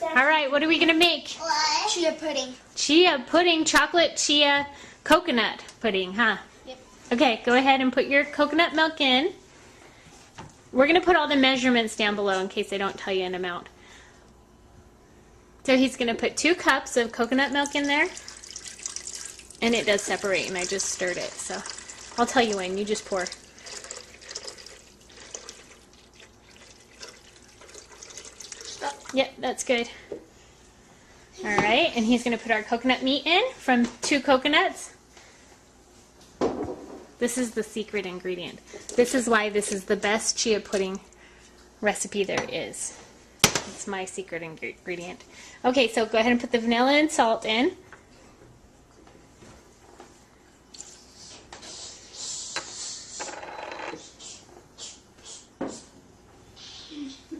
All right, what are we going to make? Chia pudding. Chia pudding, chocolate chia coconut pudding, huh? Yep. Okay, go ahead and put your coconut milk in. We're going to put all the measurements down below in case they don't tell you an amount. So he's going to put 2 cups of coconut milk in there. And it does separate, and I just stirred it. So I'll tell you when. You just pour. Yep, that's good. All right, and he's going to put our coconut meat in from 2 coconuts. This is the secret ingredient. This is why this is the best chia pudding recipe there is. It's my secret ingredient. Okay, so go ahead and put the vanilla and salt in.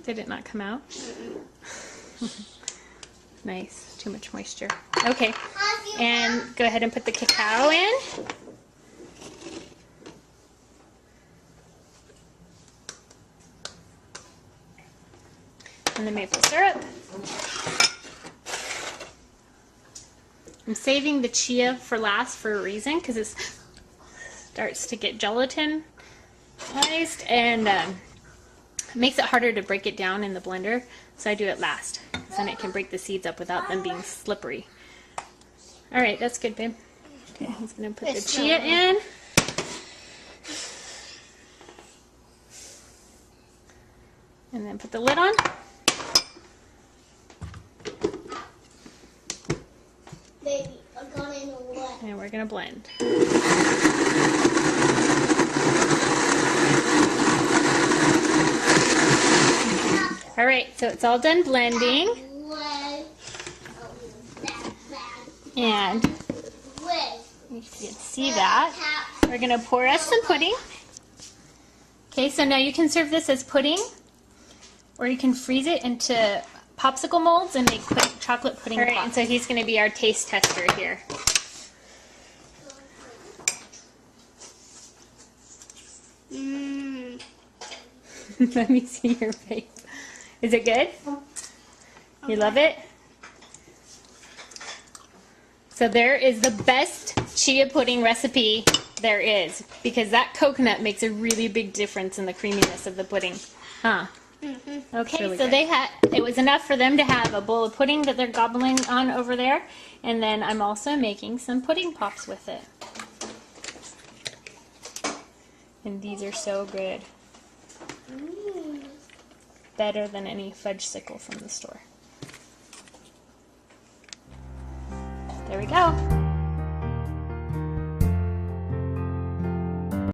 Did it not come out? Nice. Too much moisture. Okay. And go ahead and put the cacao in. And the maple syrup. I'm saving the chia for last for a reason because it starts to get gelatinized and it makes it harder to break it down in the blender, so I do it last. So then it can break the seeds up without them being slippery. Alright, that's good, babe. Okay, he's going to put the chia in. And then put the lid on. Baby, I got in the what? And we're going to blend. Alright, so it's all done blending. And you can see that. We're going to pour us some pudding. Okay, so now you can serve this as pudding, or you can freeze it into popsicle molds and make chocolate pudding. Alright, and so he's going to be our taste tester here. Let me see your face. Is it good? You love it? So there is the best chia pudding recipe there is, because that coconut makes a really big difference in the creaminess of the pudding. Huh? Okay, really so good. It was enough for them to have a bowl of pudding that they're gobbling on over there, and then I'm also making some pudding pops with it. And these are so good. Better than any fudge-sicle from the store. There we go.